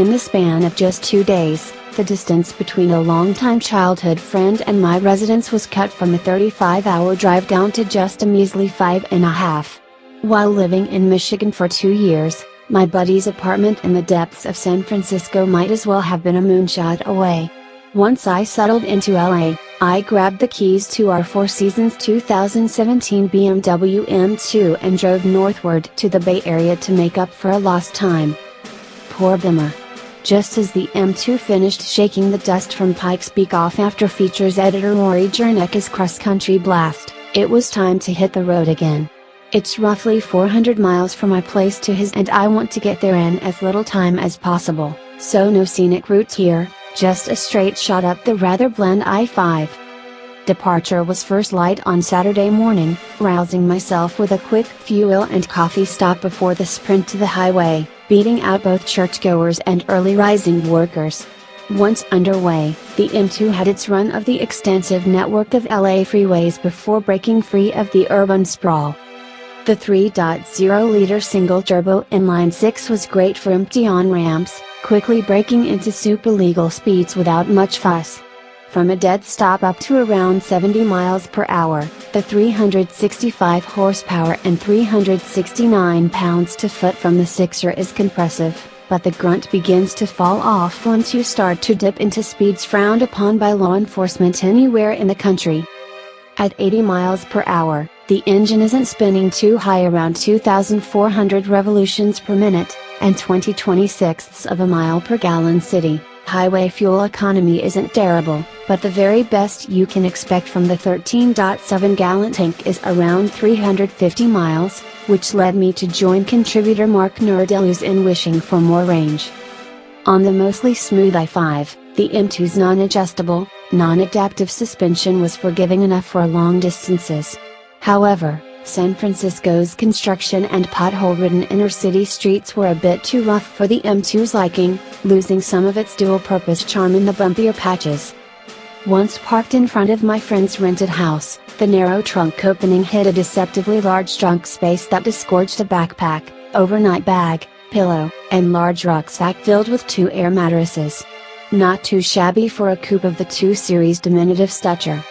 In the span of just 2 days, the distance between a longtime childhood friend and my residence was cut from a 35-hour drive down to just a measly 5.5. While living in Michigan for 2 years, my buddy's apartment in the depths of San Francisco might as well have been a moonshot away. Once I settled into LA, I grabbed the keys to our Four Seasons 2017 BMW M2 and drove northward to the Bay Area to make up for a lost time. Poor Bimmer. Just as the M2 finished shaking the dust from Pikes Peak off after Features Editor Rory Jurnecka's cross-country blast, it was time to hit the road again. It's roughly 400 miles from my place to his, and I want to get there in as little time as possible, so no scenic routes here, just a straight shot up the rather bland I-5. Departure was first light on Saturday morning, rousing myself with a quick fuel and coffee stop before the sprint to the highway, beating out both churchgoers and early rising workers. Once underway, the M2 had its run of the extensive network of LA freeways before breaking free of the urban sprawl. The 3.0-liter single-turbo inline-6 was great for empty on-ramps, quickly breaking into super legal speeds without much fuss. From a dead stop up to around 70 miles per hour, the 365 horsepower and 369 pounds-to-foot from the Sixer is compressive, but the grunt begins to fall off once you start to dip into speeds frowned upon by law enforcement anywhere in the country. At 80 miles per hour, the engine isn't spinning too high, around 2,400 revolutions per minute, and 20/26ths of a mile per gallon city. Highway fuel economy isn't terrible, but the very best you can expect from the 13.7-gallon tank is around 350 miles, which led me to join contributor Mark Nerdelu's in wishing for more range. On the mostly smooth I-5, the M2's non-adjustable, non-adaptive suspension was forgiving enough for long distances. However, San Francisco's construction and pothole-ridden inner-city streets were a bit too rough for the M2's liking, losing some of its dual-purpose charm in the bumpier patches. Once parked in front of my friend's rented house, the narrow trunk opening hid a deceptively large trunk space that disgorged a backpack, overnight bag, pillow, and large rucksack filled with 2 air mattresses. Not too shabby for a coupe of the 2 Series diminutive stature.